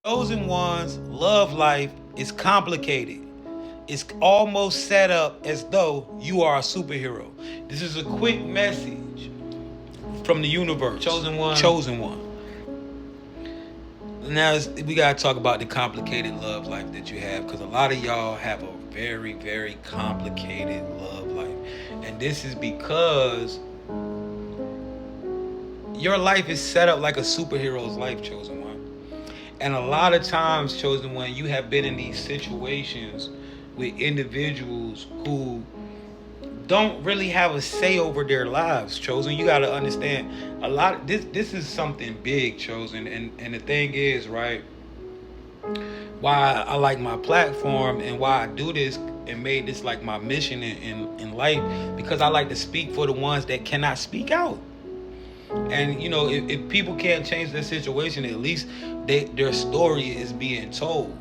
Chosen one's love life is complicated. It's almost set up as though you are a superhero. This is a quick message from the universe. Chosen one. Chosen one. Now we gotta talk about the complicated love life that you have, because a lot of y'all have a very, very complicated love life, and this is because your life is set up like a superhero's life, chosen one. And a lot of times, chosen one, you have been in these situations with individuals who don't really have a say over their lives, chosen. You got to understand, a lot of this is something big, chosen. And the thing is, right, why I like my platform and why I do this and made this like my mission in life, because I like to speak for the ones that cannot speak out. And if people can't change their situation, at least their story is being told.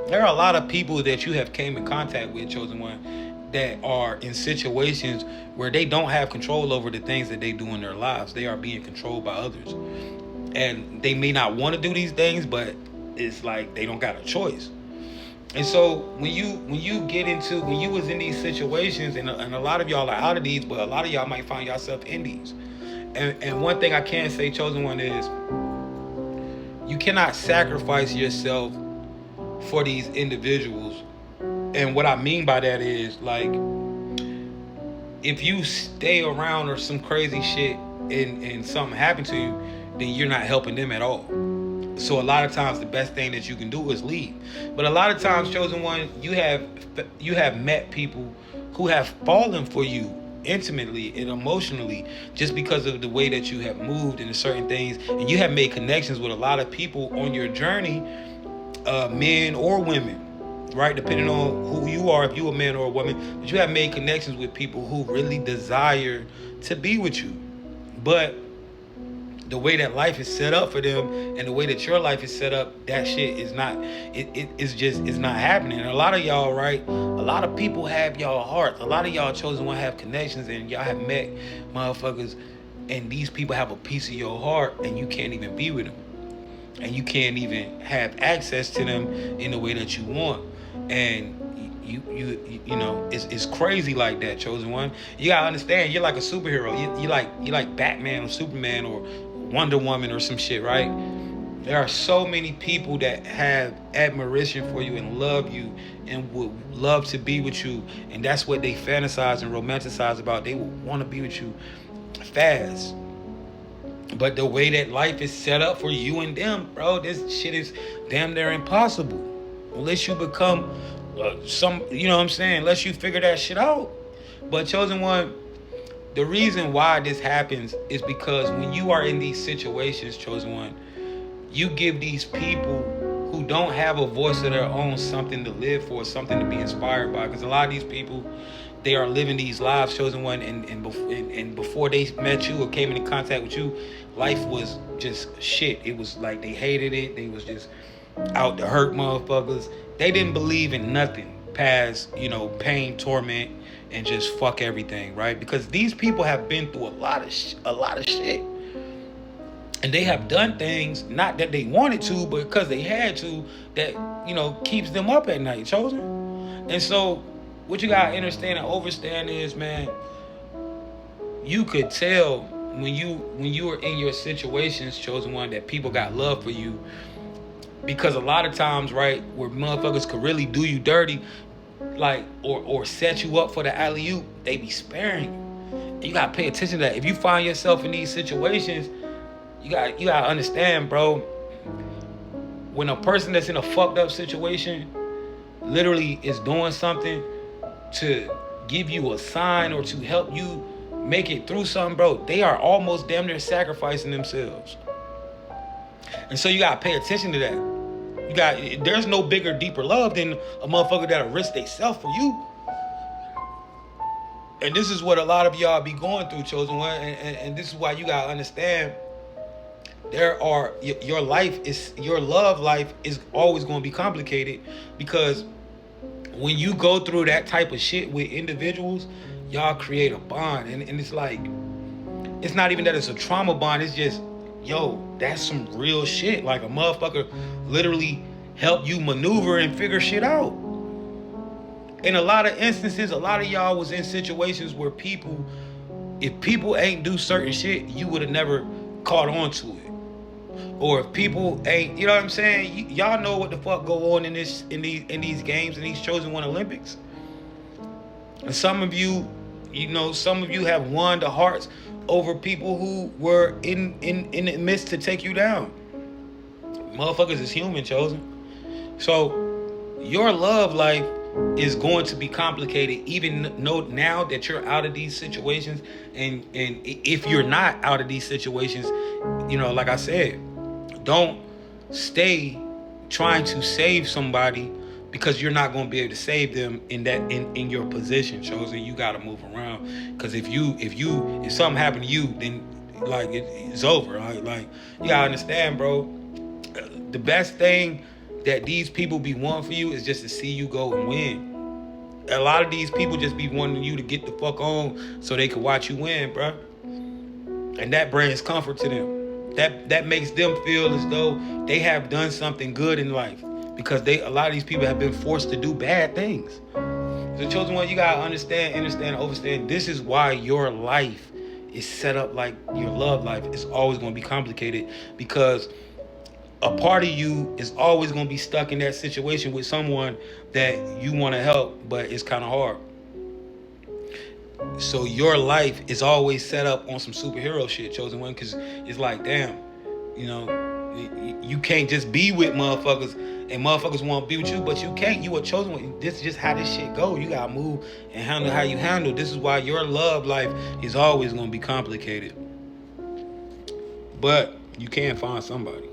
There are a lot of people that you have came in contact with, chosen one, that are in situations where they don't have control over the things that they do in their lives. They are being controlled by others, and they may not want to do these things, but it's like they don't got a choice. And so when you was in these situations, and a lot of y'all are out of these, but a lot of y'all might find yourself in these. And one thing I can say, chosen one, is you cannot sacrifice yourself for these individuals. And what I mean by that is, like, if you stay around or some crazy shit and something happened to you, then you're not helping them at all. So a lot of times the best thing that you can do is leave. But a lot of times, chosen one, you have met people who have fallen for you intimately and emotionally, just because of the way that you have moved into certain things, and you have made connections with a lot of people on your journey, men or women, right, depending on who you are, if you a man or a woman. But you have made connections with people who really desire to be with you, but the way that life is set up for them and the way that your life is set up, that shit is not, it's not happening. And a lot of y'all, right, a lot of people have y'all heart. A lot of y'all chosen one have connections, and y'all have met motherfuckers, and these people have a piece of your heart, and you can't even be with them, and you can't even have access to them in the way that you want. And it's crazy like that, chosen one. You gotta understand, you're like a superhero. You like Batman or Superman or Wonder Woman or some shit, right? There are so many people that have admiration for you and love you and would love to be with you, and that's what they fantasize and romanticize about. They would want to be with you fast. But the way that life is set up for you and them, bro, this shit is damn near impossible. Unless you become unless you figure that shit out. But chosen one, the reason why this happens is because when you are in these situations, chosen one, you give these people who don't have a voice of their own something to live for, something to be inspired by. Because a lot of these people, they are living these lives, chosen one, and before they met you or came into contact with you, life was just shit. It was like they hated it. They was just out to hurt motherfuckers. They didn't believe in nothing past, pain, torment, and just fuck everything, right? Because these people have been through a lot of shit. And they have done things, not that they wanted to, but because they had to, that, keeps them up at night, chosen. And so, what you gotta understand and understand is, man, you could tell when you were in your situations, chosen one, that people got love for you. Because a lot of times, right, where motherfuckers could really do you dirty, like, or set you up for the alley-oop, they be sparing you. And you gotta pay attention to that. If you find yourself in these situations, you gotta understand, bro. When a person that's in a fucked up situation literally is doing something to give you a sign or to help you make it through something, bro, they are almost damn near sacrificing themselves. And so you gotta pay attention to that. There's no bigger, deeper love than a motherfucker that'll risk themselves for you. And this is what a lot of y'all be going through, chosen one. And this is why you gotta understand, your love life is always gonna be complicated, because when you go through that type of shit with individuals, y'all create a bond. And it's like, it's not even that it's a trauma bond, it's just yo, that's some real shit. Like a motherfucker literally help you maneuver and figure shit out. In a lot of instances, a lot of y'all was in situations where people, if people ain't do certain shit, you would have never caught on to it. Or if people ain't, you know what I'm saying? Y'all know what the fuck go on in these games, in these chosen one Olympics. And some of you, some of you have won the hearts over people who were in the midst to take you down. Motherfuckers is human, chosen. So your love life is going to be complicated, even now that you're out of these situations. And if you're not out of these situations, like I said, don't stay trying to save somebody, because you're not going to be able to save them in your position, chosen. You got to move around, because if something happened to you, then like it's over. Like you gotta understand, bro. The best thing that these people be wanting for you is just to see you go and win. A lot of these people just be wanting you to get the fuck on so they can watch you win, bro. And that brings comfort to them. That makes them feel as though they have done something good in life, because a lot of these people have been forced to do bad things. The chosen one, you gotta understand, overstand. This is why your life is set up like your love life is always gonna be complicated, because a part of you is always going to be stuck in that situation with someone that you want to help, but it's kind of hard. So your life is always set up on some superhero shit, chosen one, because it's like, damn, you can't just be with motherfuckers and motherfuckers want to be with you, but you can't. You a chosen one. This is just how this shit go. You got to move and handle how you handle. This is why your love life is always going to be complicated. But you can find somebody.